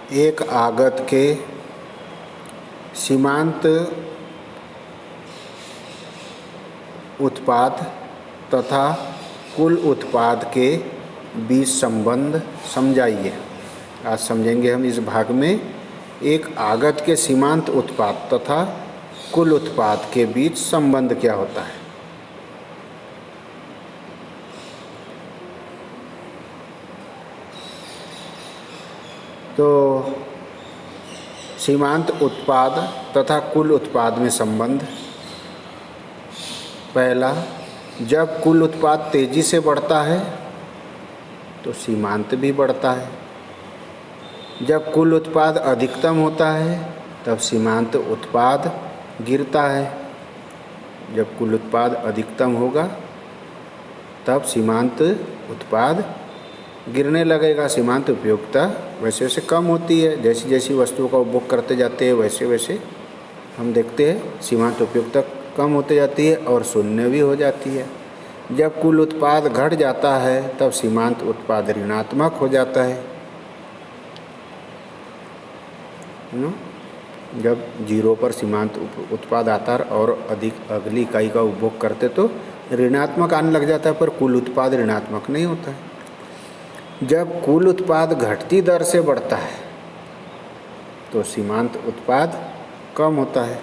एक आगत के सीमांत उत्पाद तथा कुल उत्पाद के बीच संबंध समझाइए। आज समझेंगे हम इस भाग में एक आगत के सीमांत उत्पाद तथा कुल उत्पाद के बीच संबंध क्या होता है। तो सीमांत उत्पाद तथा कुल उत्पाद में संबंध। पहला, जब कुल उत्पाद तेजी से बढ़ता है तो सीमांत भी बढ़ता है। जब कुल उत्पाद अधिकतम होता है तब सीमांत उत्पाद गिरता है। जब कुल उत्पाद अधिकतम होगा तब सीमांत उत्पाद गिरने लगेगा। सीमांत उपयोगिता वैसे वैसे कम होती है। जैसी जैसी वस्तुओं का उपभोग करते जाते हैं वैसे वैसे हम देखते हैं सीमांत उपयोगिता कम होते जाती है और शून्य भी हो जाती है। जब कुल उत्पाद घट जाता है तब सीमांत उत्पाद ऋणात्मक हो जाता है। जब जीरो पर सीमांत उत्पाद आता है और अधिक अगली इकाई का उपभोग करते तो ऋणात्मक आने लग जाता है, पर कुल उत्पाद ऋणात्मक नहीं होता है। जब कुल उत्पाद घटती दर से बढ़ता है तो सीमांत उत्पाद कम होता है।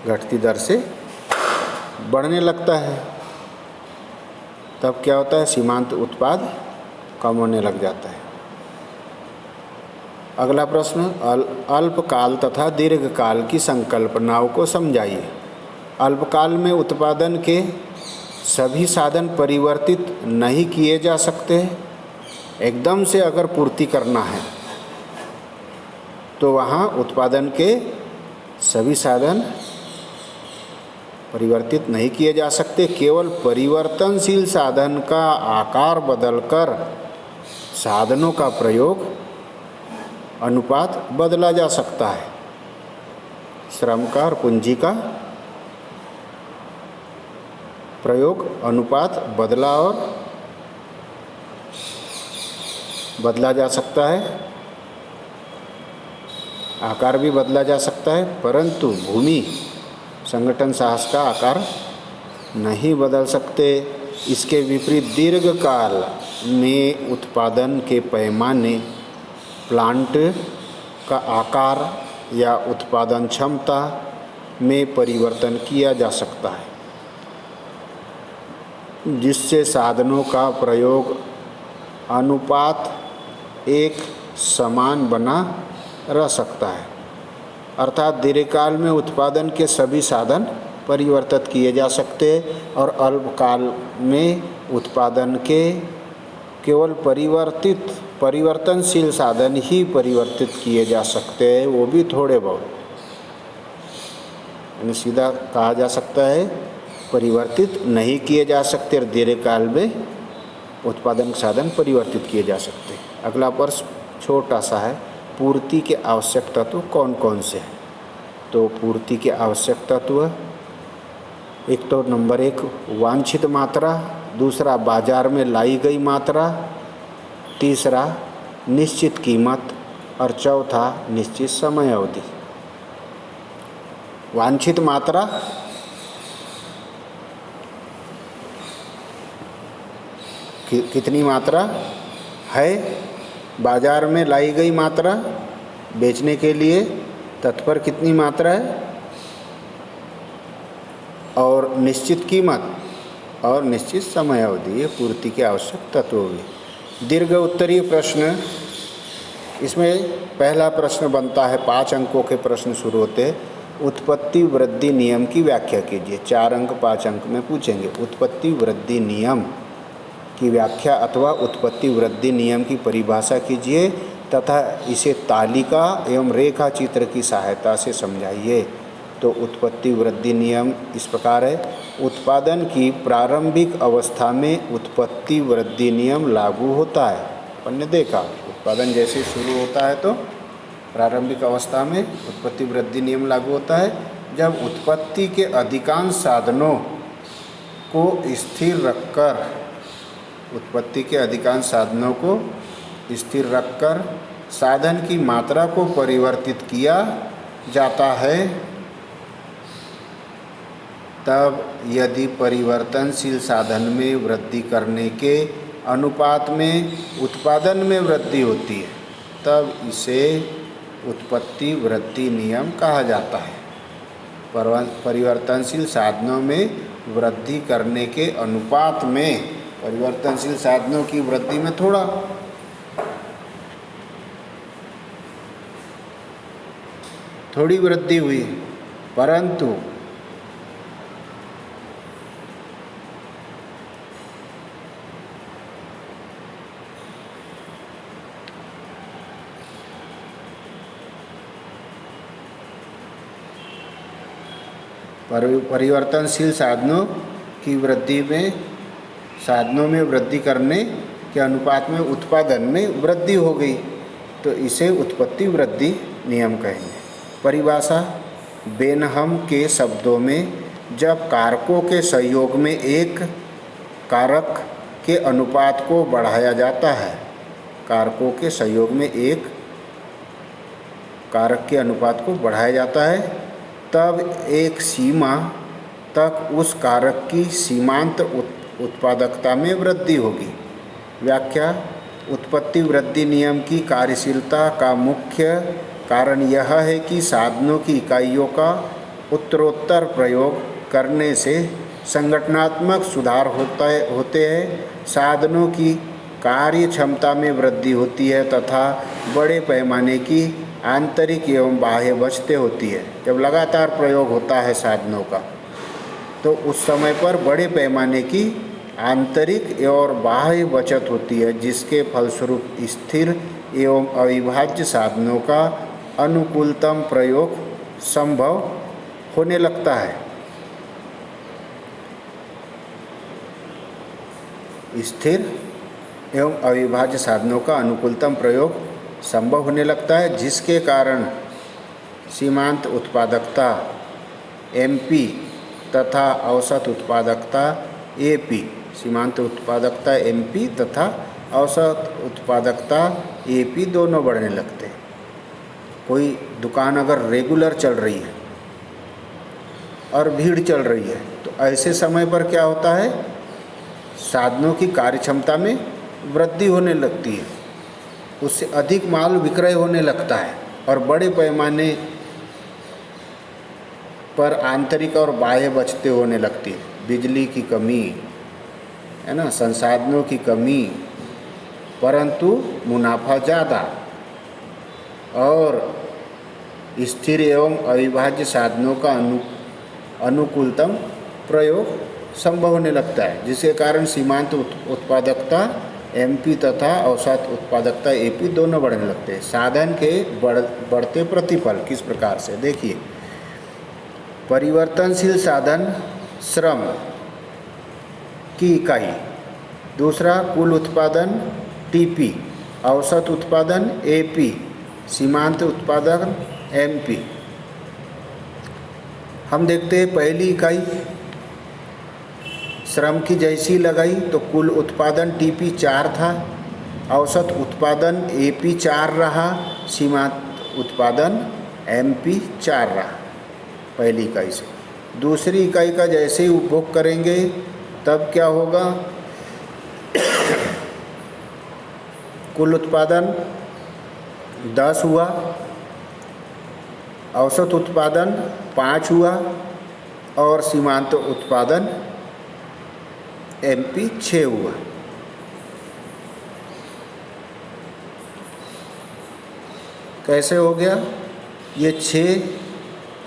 घटती दर से बढ़ने लगता है तब क्या होता है, सीमांत उत्पाद कम होने लग जाता है। अगला प्रश्न, अल्पकाल तथा दीर्घकाल की संकल्पनाओं को समझाइए। अल्पकाल में उत्पादन के सभी साधन परिवर्तित नहीं किए जा सकते। एकदम से अगर पूर्ति करना है तो वहाँ उत्पादन के सभी साधन परिवर्तित नहीं किए जा सकते। केवल परिवर्तनशील साधन का आकार बदलकर साधनों का प्रयोग अनुपात बदला जा सकता है। श्रम का और पूंजी का प्रयोग अनुपात बदला जा सकता है। आकार भी बदला जा सकता है, परंतु भूमि संगठन साहस का आकार नहीं बदल सकते। इसके विपरीत दीर्घकाल में उत्पादन के पैमाने, प्लांट का आकार या उत्पादन क्षमता में परिवर्तन किया जा सकता है, जिससे साधनों का प्रयोग अनुपात एक समान बना रह सकता है। अर्थात दीर्घकाल में उत्पादन के सभी साधन परिवर्तित किए जा सकते हैं और अल्पकाल में उत्पादन के केवल परिवर्तनशील साधन ही परिवर्तित किए जा सकते हैं, वो भी थोड़े बहुत। यानी सीधा कहा जा सकता है परिवर्तित नहीं किए जा सकते और दीर्घकाल में उत्पादन साधन परिवर्तित किए जा सकते हैं। अगला प्रश्न छोटा सा है, पूर्ति के आवश्यक तत्व कौन कौन से हैं। तो पूर्ति के आवश्यक तत्व, एक तो नंबर 1 वांछित मात्रा, दूसरा बाजार में लाई गई मात्रा, तीसरा निश्चित कीमत और चौथा निश्चित समय अवधि। वांछित मात्रा कितनी मात्रा है, बाजार में लाई गई मात्रा, बेचने के लिए तत्पर कितनी मात्रा है, और निश्चित कीमत और निश्चित समय अवधि। ये पूर्ति के आवश्यक तत्व हुए। दीर्घ उत्तरीय प्रश्न, इसमें पहला प्रश्न बनता है, 5 अंकों के प्रश्न शुरू होते हैं। उत्पत्ति वृद्धि नियम की व्याख्या कीजिए। 4 अंक 5 अंक में पूछेंगे। उत्पत्ति वृद्धि नियम की व्याख्या अथवा उत्पत्ति वृद्धि नियम की परिभाषा कीजिए तथा इसे तालिका एवं रेखा चित्र की सहायता से समझाइए। तो उत्पत्ति वृद्धि नियम इस प्रकार है, उत्पादन की प्रारंभिक अवस्था में उत्पत्ति वृद्धि नियम लागू होता है। अपन ने देखा उत्पादन जैसे शुरू होता है तो प्रारंभिक अवस्था में उत्पत्ति वृद्धि नियम लागू होता है। जब उत्पत्ति के अधिकांश साधनों को स्थिर रखकर, उत्पत्ति के अधिकांश साधनों को स्थिर रखकर साधन की मात्रा को परिवर्तित किया जाता है, तब यदि परिवर्तनशील साधन में वृद्धि करने के अनुपात में उत्पादन में वृद्धि होती है, तब इसे उत्पत्ति वृद्धि नियम कहा जाता है। परिवर्तनशील साधनों में वृद्धि करने के अनुपात में, परिवर्तनशील साधनों की वृद्धि में थोड़ी वृद्धि हुई, परंतु परिवर्तनशील साधनों की वृद्धि में, साधनों में वृद्धि करने के अनुपात में उत्पादन में वृद्धि हो गई, तो इसे उत्पत्ति वृद्धि नियम कहेंगे। परिभाषा: बेनहम के शब्दों में जब कारकों के सहयोग में एक कारक के अनुपात को बढ़ाया जाता है, कारकों के सहयोग में एक कारक के अनुपात को बढ़ाया जाता है, तब एक सीमा तक उस कारक की सीमांत उत्पादकता में वृद्धि होगी। व्याख्या: उत्पत्ति वृद्धि नियम की कार्यशीलता का मुख्य कारण यह है कि साधनों की इकाइयों का उत्तरोत्तर प्रयोग करने से संगठनात्मक सुधार होते हैं, साधनों की कार्य क्षमता में वृद्धि होती है तथा बड़े पैमाने की आंतरिक एवं बाह्य बचतें होती है। जब लगातार प्रयोग होता है साधनों का, तो उस समय पर बड़े पैमाने की आंतरिक और बाह्य बचत होती है, जिसके फलस्वरूप स्थिर एवं अविभाज्य साधनों का अनुकूलतम प्रयोग संभव होने लगता है। स्थिर एवं अविभाज्य साधनों का अनुकूलतम प्रयोग संभव होने लगता है, जिसके कारण सीमांत उत्पादकता MP तथा औसत उत्पादकता AP, सीमांत उत्पादकता MP तथा औसत उत्पादकता AP दोनों बढ़ने लगते हैं। कोई दुकान अगर रेगुलर चल रही है और भीड़ चल रही है, तो ऐसे समय पर क्या होता है, साधनों की कार्यक्षमता में वृद्धि होने लगती है, उससे अधिक माल विक्रय होने लगता है और बड़े पैमाने पर आंतरिक और बाह्य बचतें होने लगती है। बिजली की कमी है ना, संसाधनों की कमी, परंतु मुनाफा ज़्यादा और स्थिर एवं अविभाज्य साधनों का अनुकूलतम प्रयोग संभव होने लगता है, जिसके कारण सीमांत उत्पादकता MP तथा औसत उत्पादकता AP दोनों बढ़ने लगते हैं। साधन के बढ़ते प्रतिफल किस प्रकार से, देखिए, परिवर्तनशील साधन श्रम की इकाई, दूसरा कुल उत्पादन TP, औसत उत्पादन AP, सीमांत उत्पादन MP। हम देखते हैं पहली इकाई श्रम की जैसी लगाई तो कुल उत्पादन TP 4 था, औसत उत्पादन AP 4 रहा, सीमांत उत्पादन MP 4 रहा पहली इकाई से। दूसरी इकाई का जैसे ही उपभोग करेंगे तब क्या होगा, कुल उत्पादन 10 हुआ, औसत उत्पादन 5 हुआ और सीमांत उत्पादन MP 6 हुआ। कैसे हो गया, ये 6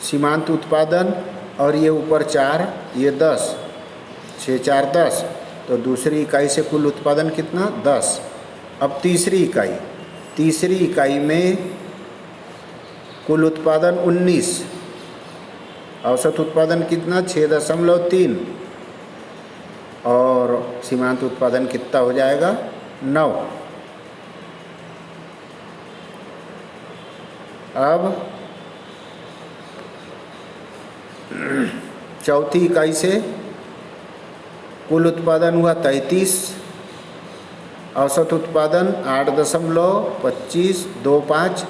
सीमांत उत्पादन और ये ऊपर 4, ये 10, 6 4 10, तो दूसरी इकाई से कुल उत्पादन कितना, 10। अब तीसरी इकाई में कुल उत्पादन 19, औसत उत्पादन कितना 6.3 और सीमांत उत्पादन कितना हो जाएगा 9। अब चौथी इकाई से कुल उत्पादन हुआ 33, औसत उत्पादन 8.2525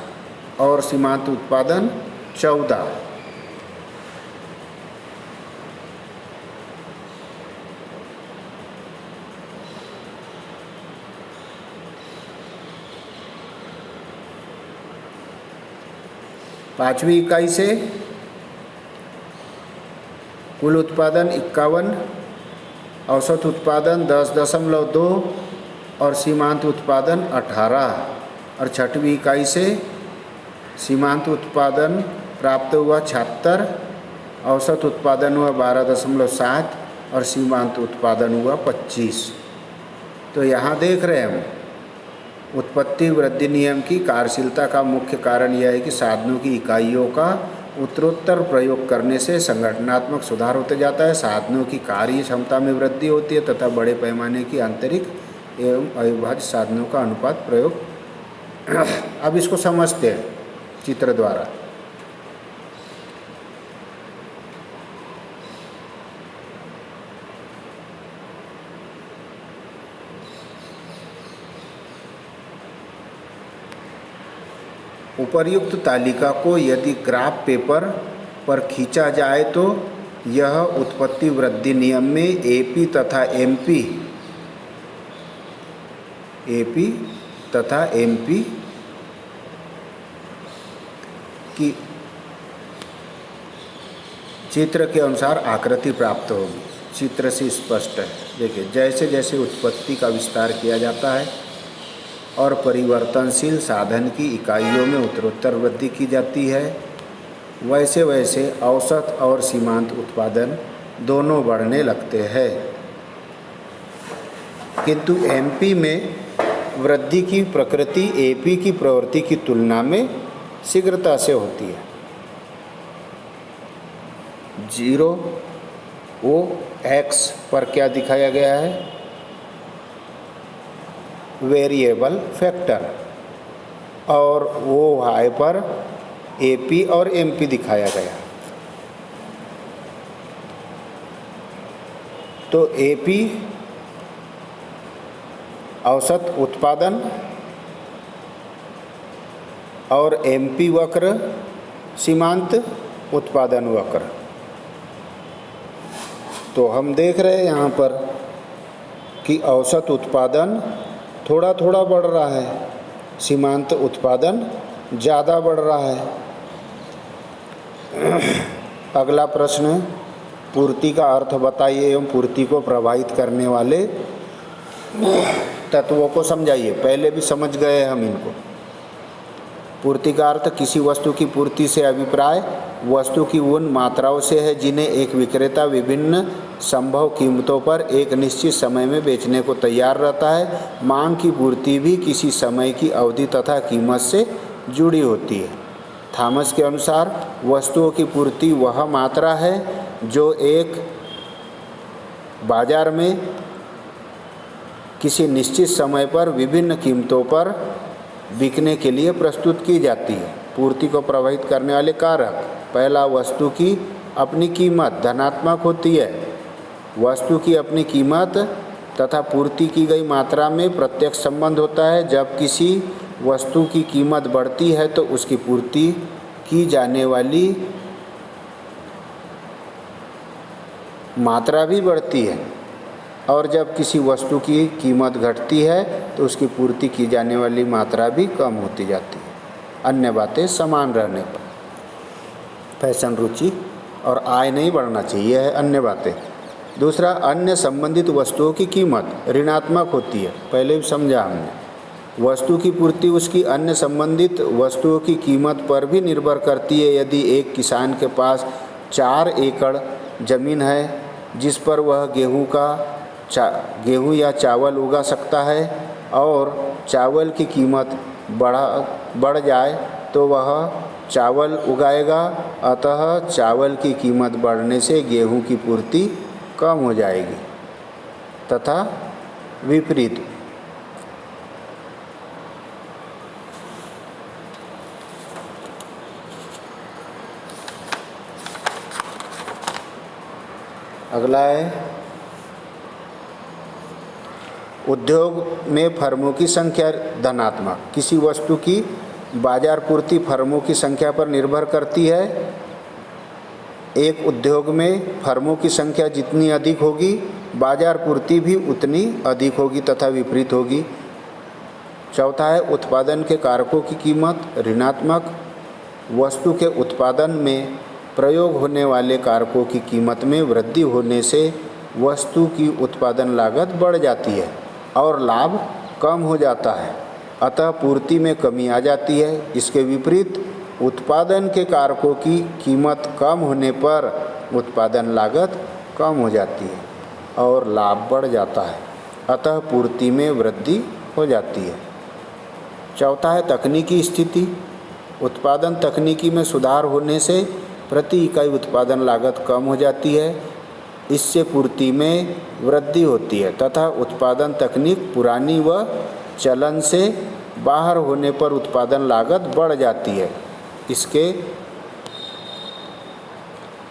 और सीमांत उत्पादन 14। पाँचवीं इकाई से कुल उत्पादन 51, औसत उत्पादन 10.2 और सीमांत उत्पादन 18। और छठवीं इकाई से सीमांत उत्पादन प्राप्त हुआ 76, औसत उत्पादन हुआ 12.7 और सीमांत उत्पादन हुआ 25। तो यहाँ देख रहे हैं हम उत्पत्ति वृद्धि नियम की कार्यशीलता का मुख्य कारण यह है कि साधनों की इकाइयों का उत्तरोत्तर प्रयोग करने से संगठनात्मक सुधार होते जाता है, साधनों की कार्य क्षमता में वृद्धि होती है तथा बड़े पैमाने की आंतरिक एवं अविभाज्य साधनों का अनुपात प्रयोग। अब इसको समझते हैं चित्र द्वारा। उपर्युक्त तालिका को यदि ग्राफ पेपर पर खींचा जाए तो यह उत्पत्ति वृद्धि नियम में एपी तथा एमपी की चित्र के अनुसार आकृति प्राप्त होगी। चित्र से स्पष्ट है। देखिए, जैसे जैसे उत्पत्ति का विस्तार किया जाता है और परिवर्तनशील साधन की इकाइयों में उत्तरोत्तर वृद्धि की जाती है, वैसे वैसे औसत और सीमांत उत्पादन दोनों बढ़ने लगते हैं। किंतु एमपी में वृद्धि की प्रकृति एपी की प्रवृत्ति की तुलना में शीघ्रता से होती है। 0 पर क्या दिखाया गया है? वेरिएबल फैक्टर, और OY पर एपी और एमपी दिखाया गया। तो एपी औसत उत्पादन और एमपी वक्र सीमांत उत्पादन वक्र। तो हम देख रहे हैं यहाँ पर कि औसत उत्पादन थोड़ा थोड़ा बढ़ रहा है, सीमांत उत्पादन ज़्यादा बढ़ रहा है। अगला प्रश्न, पूर्ति का अर्थ बताइए एवं पूर्ति को प्रभावित करने वाले तत्वों को समझाइए। पहले भी समझ गए हम इनको। पूर्ति का अर्थ किसी वस्तु की पूर्ति से अभिप्राय वस्तु की उन मात्राओं से है जिन्हें एक विक्रेता विभिन्न संभव कीमतों पर एक निश्चित समय में बेचने को तैयार रहता है। मांग की पूर्ति भी किसी समय की अवधि तथा कीमत से जुड़ी होती है। थॉमस के अनुसार वस्तुओं की पूर्ति वह मात्रा है जो एक बाजार में किसी निश्चित समय पर विभिन्न कीमतों पर बिकने के लिए प्रस्तुत की जाती है। पूर्ति को प्रभावित करने वाले कारक, पहला, वस्तु की अपनी कीमत धनात्मक होती है। वस्तु की अपनी कीमत तथा पूर्ति की गई मात्रा में प्रत्यक्ष संबंध होता है। जब किसी वस्तु की कीमत बढ़ती है तो उसकी पूर्ति की जाने वाली मात्रा भी बढ़ती है, और जब किसी वस्तु की कीमत घटती है तो उसकी पूर्ति की जाने वाली मात्रा भी कम होती जाती है। अन्य बातें समान रहने पर फैशन रुचि और आय नहीं बढ़ना चाहिए है अन्य बातें। दूसरा, अन्य संबंधित वस्तुओं की कीमत ऋणात्मक होती है। पहले भी समझा हमने। वस्तु की पूर्ति उसकी अन्य संबंधित वस्तुओं की कीमत पर भी निर्भर करती है। यदि एक किसान के पास 4 एकड़ ज़मीन है जिस पर वह गेहूँ या चावल उगा सकता है और चावल की कीमत बढ़ जाए तो वह चावल उगाएगा, अतः चावल की कीमत बढ़ने से गेहूँ की पूर्ति कम हो जाएगी तथा विपरीत। अगला है उद्योग में फर्मों की संख्या धनात्मक, किसी वस्तु की बाजार पूर्ति फर्मों की संख्या पर निर्भर करती है। एक उद्योग में फर्मों की संख्या जितनी अधिक होगी बाजार पूर्ति भी उतनी अधिक होगी तथा विपरीत होगी। चौथा है उत्पादन के कारकों की कीमत ऋणात्मक, वस्तु के उत्पादन में प्रयोग होने वाले कारकों की कीमत में वृद्धि होने से वस्तु की उत्पादन लागत बढ़ जाती है और लाभ कम हो जाता है, अतः पूर्ति में कमी आ जाती है। इसके विपरीत उत्पादन के कारकों की कीमत कम होने पर उत्पादन लागत कम हो जाती है और लाभ बढ़ जाता है, अतः पूर्ति में वृद्धि हो जाती है। चौथा है तकनीकी स्थिति। उत्पादन तकनीकी में सुधार होने से प्रति इकाई उत्पादन लागत कम हो जाती है, इससे पूर्ति में वृद्धि होती है तथा उत्पादन तकनीक पुरानी व चलन से बाहर होने पर उत्पादन लागत बढ़ जाती है,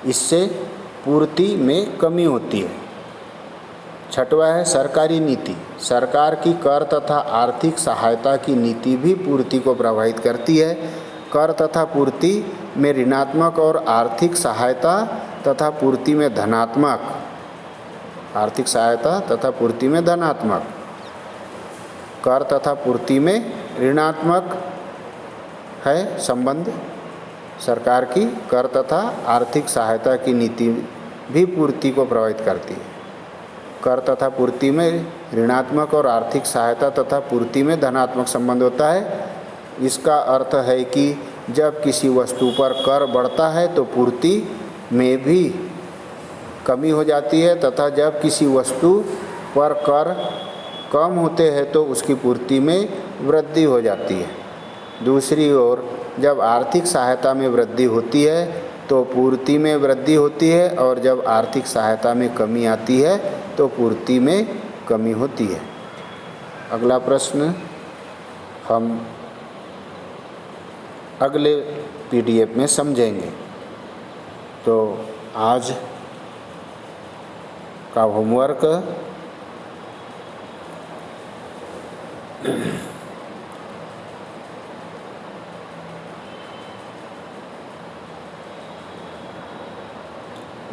इससे पूर्ति में कमी होती है। छठवां है सरकारी नीति। सरकार की कर तथा आर्थिक सहायता की नीति भी पूर्ति को प्रभावित करती है। कर तथा पूर्ति में ऋणात्मक और आर्थिक सहायता तथा पूर्ति में धनात्मक, आर्थिक सहायता तथा पूर्ति में धनात्मक, कर तथा पूर्ति में ऋणात्मक है संबंध। सरकार की कर तथा आर्थिक सहायता की नीति भी पूर्ति को प्रभावित करती है। कर तथा पूर्ति में ऋणात्मक और आर्थिक सहायता तथा पूर्ति में धनात्मक संबंध होता है। इसका अर्थ है कि जब किसी वस्तु पर कर बढ़ता है तो पूर्ति में भी कमी हो जाती है तथा जब किसी वस्तु पर कर कम होते हैं तो उसकी पूर्ति में वृद्धि हो जाती है। दूसरी ओर जब आर्थिक सहायता में वृद्धि होती है तो पूर्ति में वृद्धि होती है और जब आर्थिक सहायता में कमी आती है तो पूर्ति में कमी होती है। अगला प्रश्न हम अगले पीडीएफ में समझेंगे। तो आज का होमवर्क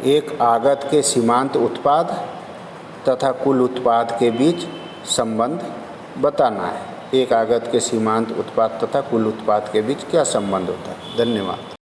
एक आगत के सीमांत उत्पाद तथा कुल उत्पाद के बीच संबंध बताना है। एक आगत के सीमांत उत्पाद तथा कुल उत्पाद के बीच क्या संबंध होता है। धन्यवाद।